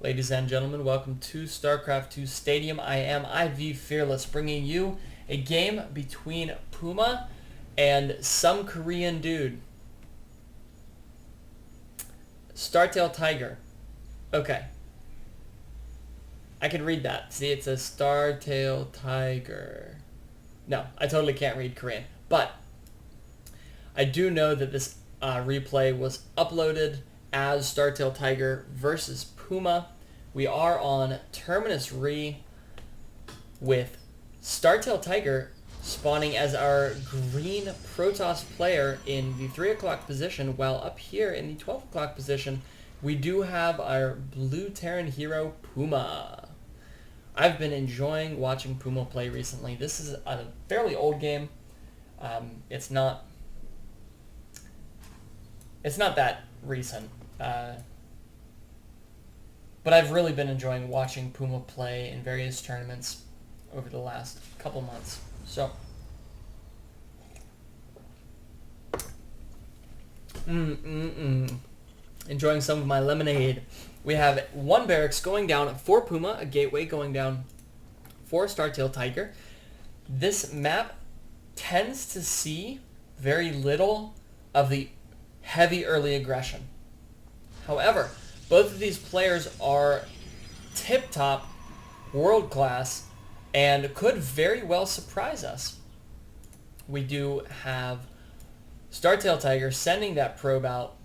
Ladies and gentlemen, welcome to StarCraft 2 Stadium. I am IV Fearless, bringing you a game between PuMa and some Korean dude. STTiger. Okay. I can read that. See, it says STTiger. No, I totally can't read Korean. But I do know that this replay was uploaded as STTiger versus PuMa. We are on Terminus Re with STTiger spawning as our green Protoss player in the 3 o'clock position, while up here in the 12 o'clock position we do have our blue Terran hero PuMa. I've been enjoying watching PuMa play recently. This is a fairly old game. It's not that recent. But I've really been enjoying watching PuMa play in various tournaments over the last couple months. So, enjoying some of my lemonade. We have one barracks going down for PuMa, a gateway going down for STTiger. This map tends to see very little of the heavy early aggression. However, both of these players are tip-top, world-class, and could very well surprise us. We do have STTiger sending that probe out,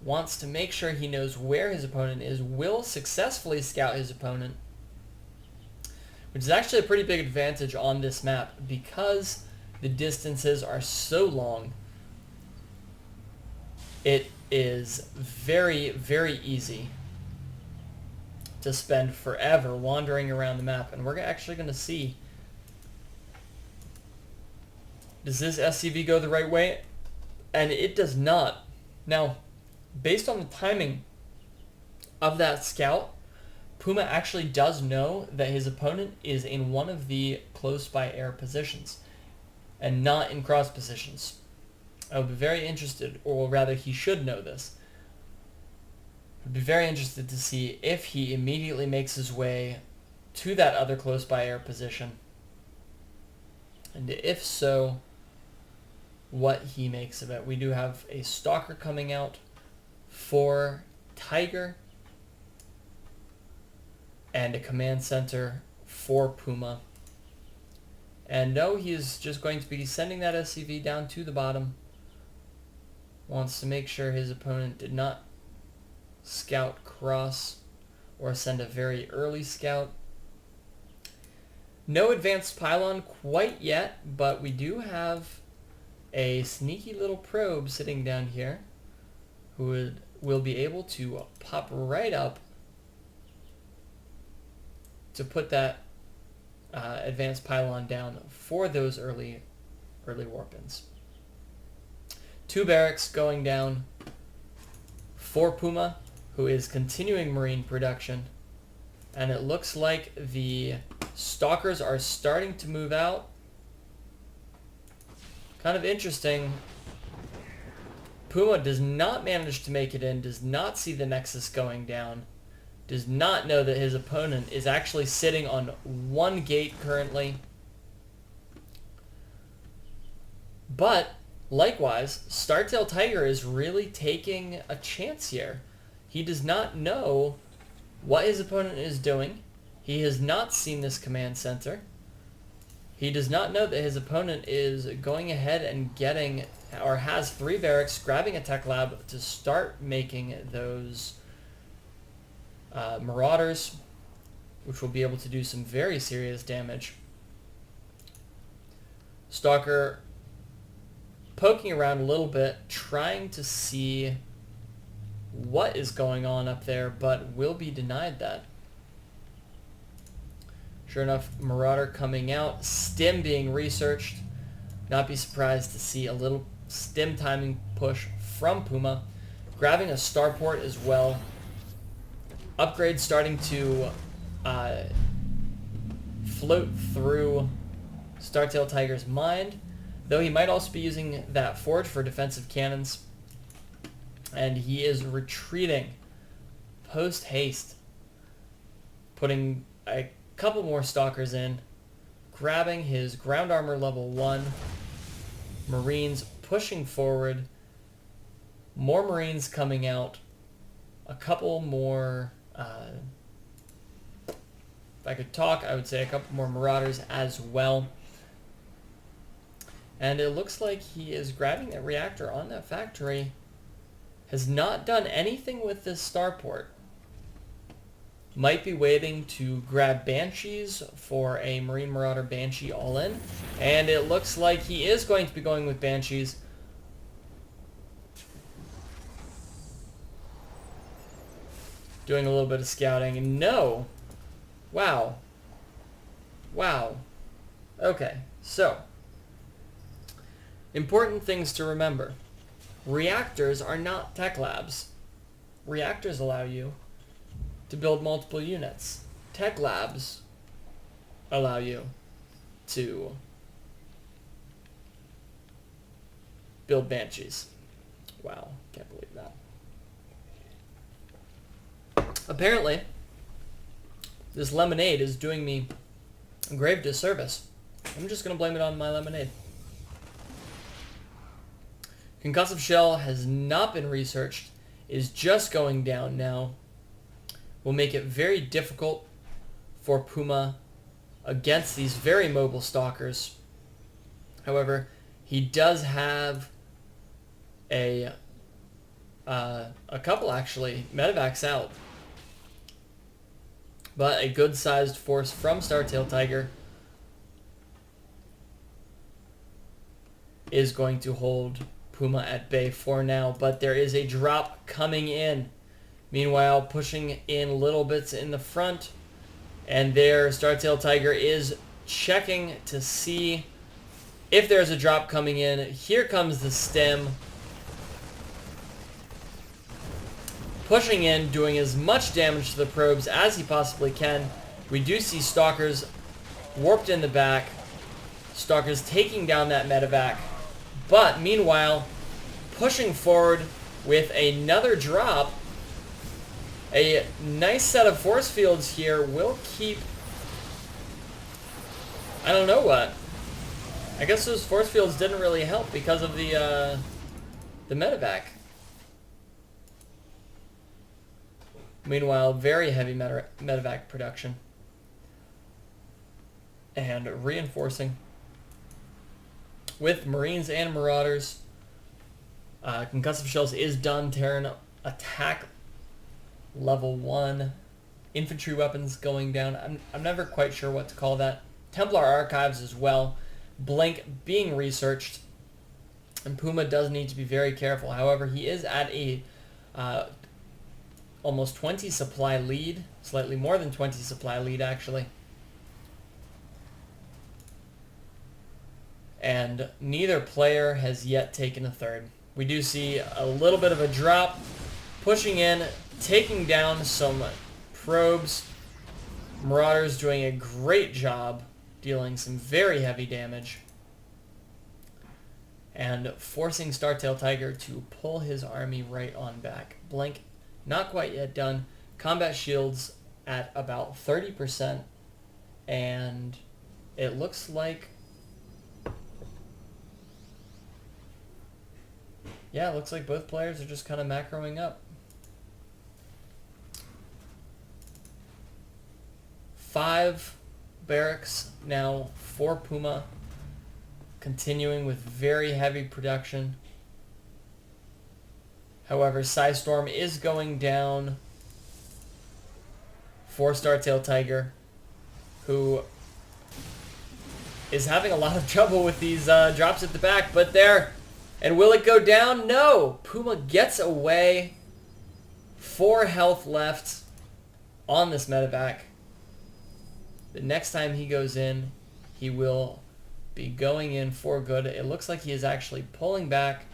wants to make sure he knows where his opponent is, will successfully scout his opponent, which is actually a pretty big advantage on this map because the distances are so long. It is very, very easy to spend forever wandering around the map, and we're actually going to see, does this SCV go the right way? And it does not. Now, based on the timing of that scout, PuMa actually does know that his opponent is in one of the close by air positions and not in cross positions. I would be very interested, or rather he should know this. I'd be very interested to see if he immediately makes his way to that other close by air position. And if so, what he makes of it. We do have a stalker coming out for Tiger and a command center for PuMa. And no, he is just going to be sending that SCV down to the bottom. Wants to make sure his opponent did not scout cross or send a very early scout. No advanced pylon quite yet, but we do have a sneaky little probe sitting down here who will be able to pop right up to put that advanced pylon down for those early warp-ins. 2 barracks going down for PuMa, who is continuing marine production. And it looks like the stalkers are starting to move out. Kind of interesting. PuMa does not manage to make it in, does not see the Nexus going down, does not know that his opponent is actually sitting on one gate currently. But likewise, STTiger is really taking a chance here. He does not know what his opponent is doing. He has not seen this command center. He does not know that his opponent is going ahead and getting, or has 3 barracks, grabbing a tech lab to start making those marauders, which will be able to do some very serious damage. Stalker poking around a little bit, trying to see what is going on up there, but will be denied that. Sure enough, Marauder coming out, stim being researched. Not be surprised to see a little stim timing push from PuMa. Grabbing a starport as well. Upgrade starting to float through STTiger's mind, though he might also be using that forge for defensive cannons. And he is retreating post haste. putting a couple more stalkers in, grabbing his ground armor level 1, Marines pushing forward, more Marines coming out, a couple more, if I could talk, I would say a couple more Marauders as well. And it looks like he is grabbing that reactor on that factory. Has not done anything with this starport. Might be waiting to grab Banshees for a Marine Marauder Banshee all-in. And it looks like he is going to be going with Banshees. Doing a little bit of scouting. And no! Wow. Wow. Okay, so important things to remember. Reactors are not tech labs. Reactors allow you to build multiple units. Tech labs allow you to build Banshees. Wow, can't believe that. Apparently, this lemonade is doing me a grave disservice. I'm just going to blame it on my lemonade. Concussive shell has not been researched, is just going down now. Will make it very difficult for PuMa against these very mobile stalkers. However, he does have a couple actually medevacs out, but a good-sized force from STTiger is going to hold PuMa at bay for now, but there is a drop coming in. Meanwhile, pushing in little bits in the front, and there STTiger is checking to see if there's a drop coming in. Here comes the stem. Pushing in, doing as much damage to the probes as he possibly can. We do see Stalkers warped in the back. Stalkers taking down that medevac. But meanwhile, pushing forward with another drop. A nice set of force fields here will keep... I don't know what. I guess those force fields didn't really help because of the medevac. Meanwhile, very heavy medevac production. And reinforcing with Marines and Marauders. Concussive shells is done. Terran attack level 1. Infantry weapons going down. I'm never quite sure what to call that. Templar archives as well. Blink being researched. And PuMa does need to be very careful. However, he is at a almost 20 supply lead. Slightly more than 20 supply lead, actually. And neither player has yet taken a third. We do see a little bit of a drop. Pushing in, taking down some probes. Marauders doing a great job, dealing some very heavy damage. And forcing STTiger to pull his army right on back. Blink, not quite yet done. Combat shields at about 30%. And it looks like... yeah, it looks like both players are just kind of macroing up. 5 barracks now for PuMa, continuing with very heavy production. However, Psystorm is going down for STTiger, who is having a lot of trouble with these drops at the back, but there. And will it go down? No! PuMa gets away. 4 health left on this medevac. The next time he goes in, he will be going in for good. It looks like he is actually pulling back,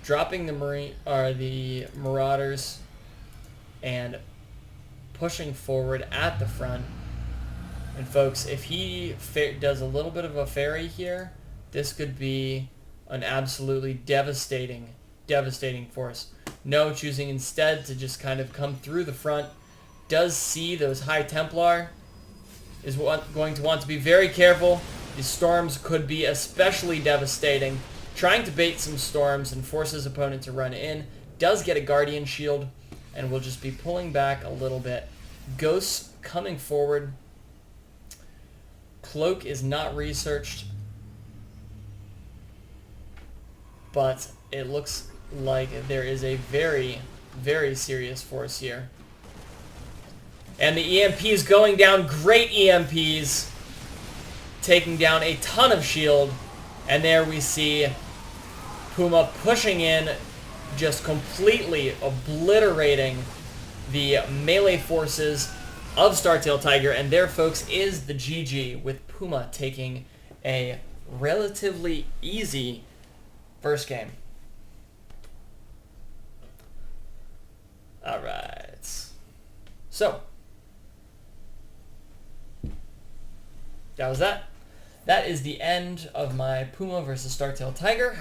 dropping the Marauders, and pushing forward at the front. And folks, if he does a little bit of a ferry here, this could be an absolutely devastating force. No, choosing instead to just kind of come through the front, does see those High Templar, is going to want to be very careful. These storms could be especially devastating. Trying to bait some storms and force his opponent to run in. Does get a Guardian Shield, and will just be pulling back a little bit. Ghosts coming forward. Cloak is not researched, but it looks like there is a very, very serious force here. And the EMPs going down. Great EMPs. Taking down a ton of shield. And there we see PuMa pushing in, just completely obliterating the melee forces of STTiger. And there, folks, is the GG, with PuMa taking a relatively easy first game. Alright. So, that was that. That is the end of my PuMa versus STTiger.